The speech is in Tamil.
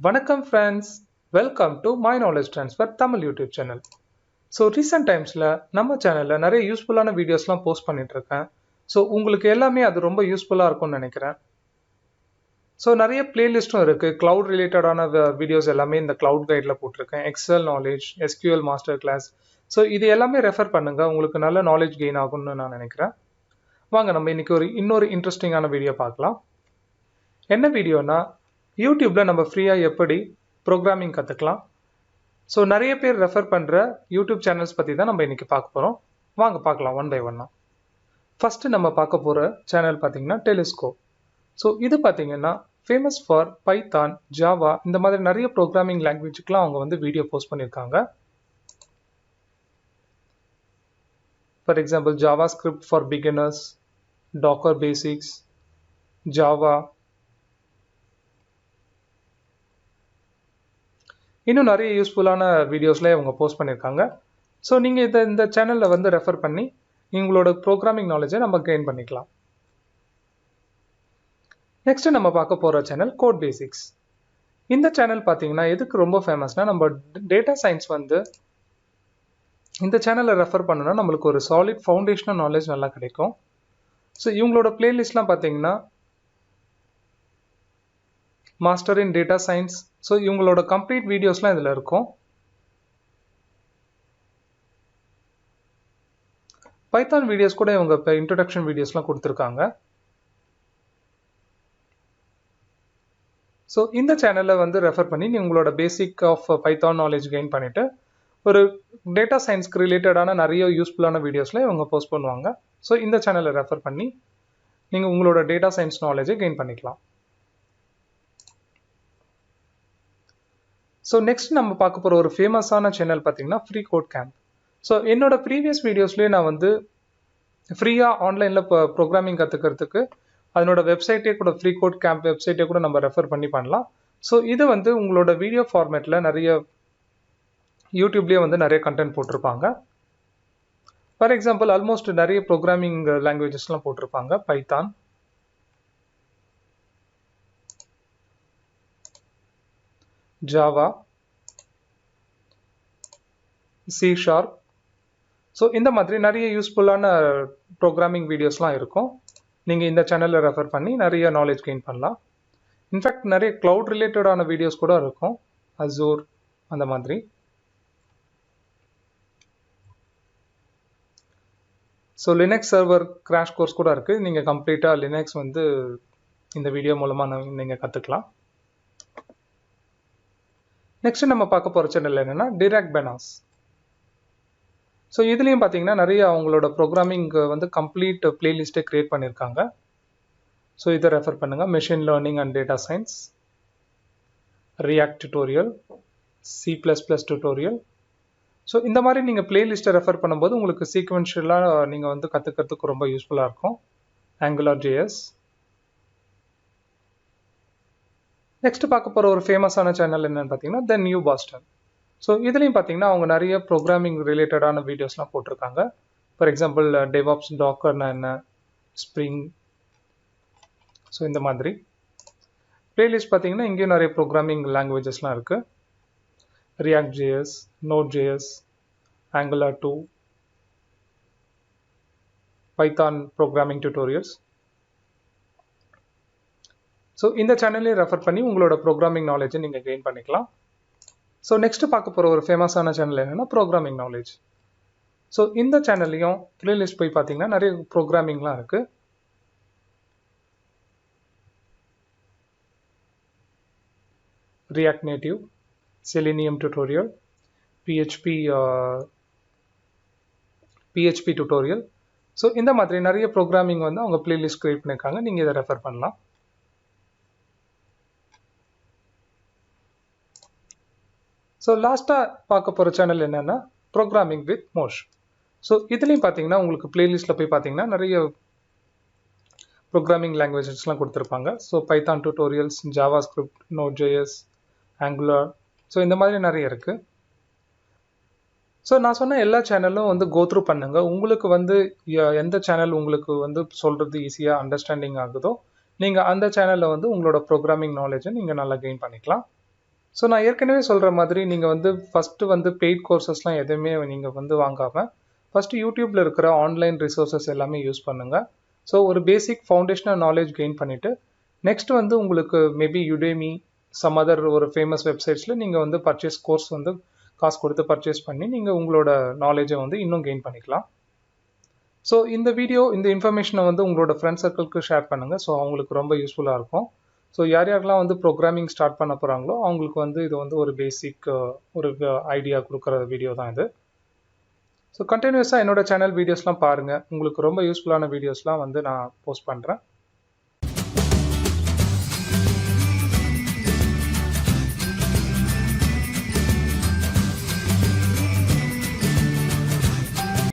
வணக்கம் friends, welcome to my knowledge transfer Tamil YouTube channel. So recent timesல நம்ம சேனல்ல நிறைய யூஸ்ஃபுல்லான வீடியோஸ்லாம் போஸ்ட் பண்ணிட்டு இருக்கேன். ஸோ உங்களுக்கு எல்லாமே அது ரொம்ப யூஸ்ஃபுல்லாக இருக்கும்னு நினைக்கிறேன். ஸோ நிறைய பிளேலிஸ்ட்டும் இருக்குது. க்ளவுட் ரிலேட்டடான வீடியோஸ் எல்லாமே இந்த க்ளவுட் கைடில் போட்டிருக்கேன். Excel knowledge, SQL master class. So இது எல்லாமே ரெஃபர் பண்ணுங்கள், உங்களுக்கு நல்ல நாலேஜ் கெயின் ஆகும்னு நான் நினைக்கிறேன். வாங்க நம்ம இன்னைக்கு இன்னொரு இன்ட்ரெஸ்டிங்கான வீடியோ பார்க்கலாம். என்ன வீடியோனா, யூடியூப்ல நம்ம ஃப்ரீயாக எப்படி ப்ரோக்ராமிங் கற்றுக்கலாம். ஸோ நிறைய பேர் ரெஃபர் பண்ணுற யூடியூப் சேனல்ஸ் பற்றி தான் நம்ம இன்னைக்கு பார்க்க போகிறோம். வாங்க பார்க்கலாம் ஒன் பை ஒன்னா. ஃபஸ்ட்டு நம்ம பார்க்க போகிற சேனல் பார்த்தீங்கன்னா டெலிஸ்கோ. ஸோ இது பார்த்தீங்கன்னா ஃபேமஸ் ஃபார் பைத்தான், ஜாவா இந்த மாதிரி நிறைய ப்ரோக்ராமிங் லாங்குவேஜுக்கெலாம் அவங்க வந்து வீடியோ போஸ்ட் பண்ணியிருக்காங்க. For example JavaScript for beginners, Docker basics, Java, இன்னும் நிறைய யூஸ்ஃபுல்லான வீடியோஸ்ல அவங்க போஸ்ட் பண்ணியிருக்காங்க. ஸோ நீங்கள் இந்த சேனலில் வந்து ரெஃபர் பண்ணி உங்களோட ப்ரோக்ராமிங் நாலேஜை நம்ம கெயின் பண்ணிக்கலாம். நெக்ஸ்ட் நம்ம பார்க்க போகிற சேனல் கோட் பேசிக்ஸ். இந்த சேனல் பார்த்தீங்கன்னா எதுக்கு ரொம்ப ஃபேமஸ்னா, நம்ம டேட்டா சயின்ஸ் வந்து இந்த சேனலில் ரெஃபர் பண்ணோன்னா நம்மளுக்கு ஒரு சாலிட் ஃபவுண்டேஷனல் நாலேஜ் நல்லா கிடைக்கும். ஸோ இவங்களோட பிளேலிஸ்ட்லாம் பார்த்தீங்கன்னா master in data science. So இவங்களோட கம்ப்ளீட் வீடியோஸ்லாம் இதில் இருக்கும். பைத்தான் வீடியோஸ் கூட இவங்க இப்போ இன்ட்ரடக்ஷன் வீடியோஸ்லாம் கொடுத்துருக்காங்க. ஸோ இந்த சேனலில் வந்து ரெஃபர் பண்ணி உங்களோட basic of Python knowledge gain பண்ணிவிட்டு ஒரு டேட்டா சயின்ஸ்க்கு ரிலேட்டடான நிறைய யூஸ்ஃபுல்லான வீடியோஸில் இவங்க போஸ்ட் பண்ணுவாங்க. ஸோ இந்த சேனலை ரெஃபர் பண்ணி நீங்கள் உங்களோட டேட்டா சயின்ஸ் நாலேஜை கெயின் பண்ணிக்கலாம். ஸோ நெக்ஸ்ட் நம்ம பார்க்க போகிற ஒரு ஃபேமஸான சேனல் பார்த்தீங்கன்னா freecodecamp. ஸோ என்னோட ப்ரீவியஸ் வீடியோஸ்லேயே நான் வந்து ஃப்ரீயாக ஆன்லைனில் இப்போ ப்ரோக்ராமிங் கற்றுக்கிறதுக்கு அதனோட வெப்சைட்டே கூட freecodecamp வெப்சைட்டே கூட நம்ம ரெஃபர் பண்ணலாம். ஸோ இது வந்து உங்களோட வீடியோ ஃபார்மேட்டில் நிறைய யூடியூப்லேயே வந்து நிறைய கண்டென்ட் போட்டிருப்பாங்க. ஃபார் எக்ஸாம்பிள் ஆல்மோஸ்ட் நிறைய ப்ரோக்ராமிங் லாங்குவேஜஸ்லாம் போட்டிருப்பாங்க. Python, Java, C sharp. So இந்த மாதிரி நிறைய யூஸ்ஃபுல்லான ப்ரோக்ராமிங் வீடியோஸ்லாம் இருக்கும். நீங்கள் இந்த சேனலில் ரெஃபர் பண்ணி நிறைய நாலேஜ் கெயின் பண்ணலாம். இன்ஃபேக்ட் நிறைய க்ளவுட் ரிலேட்டடான வீடியோஸ் கூட இருக்கும், அசூர் அந்த மாதிரி. So Linux server crash course கூட இருக்குது. நீங்கள் கம்ப்ளீட்டாக லினக்ஸ் வந்து இந்த வீடியோ மூலமாக நீங்கள் கற்றுக்கலாம். நெக்ஸ்ட் நம்ம பார்க்க போகிற சேனல் என்னென்னா Banas. ஸோ இதுலேயும் பார்த்தீங்கன்னா நிறைய அவங்களோட ப்ரோக்ராமிங் வந்து கம்ப்ளீட் பிளேலிஸ்ட்டை க்ரியேட் பண்ணியிருக்காங்க. ஸோ இதை ரெஃபர் பண்ணுங்கள். Machine learning and data science, react tutorial, C++ tutorial. So இந்த மாதிரி நீங்கள் பிளேலிஸ்ட்டை ரெஃபர் பண்ணும்போது உங்களுக்கு சீக்வென்ஷியலாக நீங்கள் வந்து கற்றுக்கிறதுக்கு ரொம்ப யூஸ்ஃபுல்லாக இருக்கும். AngularJS. நெக்ஸ்ட் பார்க்க போகிற ஒரு ஃபேமஸான சேனல் என்னென்னு பார்த்தீங்கன்னா thenewboston. ஸோ இதுலேயும் பார்த்தீங்கன்னா அவங்க நிறைய ப்ரோக்ராமிங் ரிலேட்டடான வீடியோஸ்லாம் போட்டிருக்காங்க. ஃபார் எக்ஸாம்பிள் டெவாப்ஸ், டாக்கர்னா என்ன, ஸ்ப்ரிங். ஸோ இந்த மாதிரி பிளேலிஸ்ட் பார்த்தீங்கன்னா இங்கேயும் நிறைய ப்ரோக்ராமிங் லாங்குவேஜஸ்லாம் இருக்குது. React.js, Node.js, Angular 2, Python programming tutorials. So இந்த சேனல்லையும் ரெஃபர் பண்ணி உங்களோட ப்ரோக்ராமிங் நாலேஜை நீங்கள் கெயின் பண்ணிக்கலாம். ஸோ நெக்ஸ்ட் பார்க்க போகிற ஒரு ஃபேமஸான சேனல் என்னென்னா ப்ரோக்ராமிங் நாலேஜ். ஸோ இந்த சேனல்லையும் பிளேலிஸ்ட் போய் பார்த்தீங்கன்னா நிறைய ப்ரோக்ராமிங்லாம் இருக்குது. React Native, Selenium tutorial, PHP tutorial. So இந்த மாதிரி நிறைய ப்ரோக்ராமிங் வந்து அவங்க பிளேலிஸ்ட் கிரியேட் பண்ணியிருக்காங்க. நீங்கள் இதை ரெஃபர் பண்ணலாம். ஸோ லாஸ்ட்டாக பார்க்க போகிற சேனல் என்னென்னா ப்ரோக்ராமிங் வித் மோஷ். ஸோ இதுலேயும் பார்த்தீங்கன்னா உங்களுக்கு பிளேலிஸ்ட்டில் போய் பார்த்தீங்கன்னா நிறைய ப்ரோக்ராமிங் லாங்குவேஜஸ்லாம் கொடுத்துருப்பாங்க. So Python tutorials, Java script, Node.js, Angular. So இந்த மாதிரி நிறைய இருக்குது. ஸோ நான் சொன்ன எல்லா சேனலும் வந்து கோத்ரூ பண்ணுங்கள். உங்களுக்கு வந்து எந்த சேனல் உங்களுக்கு வந்து சொல்கிறது ஈஸியாக அண்டர்ஸ்டாண்டிங் ஆகுதோ நீங்கள் அந்த சேனலில் வந்து உங்களோட ப்ரோக்ராமிங் நாலேஜை நீங்கள் நல்லா கெயின் பண்ணிக்கலாம். ஸோ நான் ஏற்கனவே சொல்கிற மாதிரி நீங்கள் வந்து ஃபஸ்ட்டு வந்து பெய்ட் கோர்சஸ்லாம் எதுவுமே நீங்கள் வந்து வாங்காமல் ஃபஸ்ட்டு யூடியூப்பில் இருக்கிற ஆன்லைன் ரிசோர்ஸஸ் எல்லாமே யூஸ் பண்ணுங்கள். ஸோ ஒரு பேசிக் ஃபவுண்டேஷனல் நாலேஜ் கெயின் பண்ணிவிட்டு நெக்ஸ்ட் வந்து உங்களுக்கு மேபி யுடேமி சம் அதர் ஒரு ஃபேமஸ் வெப்சைட்ஸில் நீங்கள் வந்து கோர்ஸ் வந்து காசு கொடுத்து பர்ச்சேஸ் பண்ணி நீங்கள் உங்களோட நாலேஜை வந்து இன்னும் கெயின் பண்ணிக்கலாம். ஸோ இந்த இன்ஃபர்மேஷனை வந்து உங்களோட ஃப்ரெண்ட் சர்க்கிள்க்கு ஷேர் பண்ணுங்கள். ஸோ அவங்களுக்கு ரொம்ப யூஸ்ஃபுல்லாக இருக்கும். ஸோ யாரெல்லாம் வந்து ப்ரோக்ராமிங் ஸ்டார்ட் பண்ண போகிறாங்களோ அவங்களுக்கு வந்து இது வந்து ஒரு பேசிக் ஒரு ஐடியா கொடுக்குற வீடியோ தான் இது. ஸோ கண்டினியூஸாக என்னோட சேனல் வீடியோஸ்லாம் பாருங்கள். உங்களுக்கு ரொம்ப யூஸ்ஃபுல்லான வீடியோஸ்லாம் வந்து நான் போஸ்ட் பண்ணுறேன்.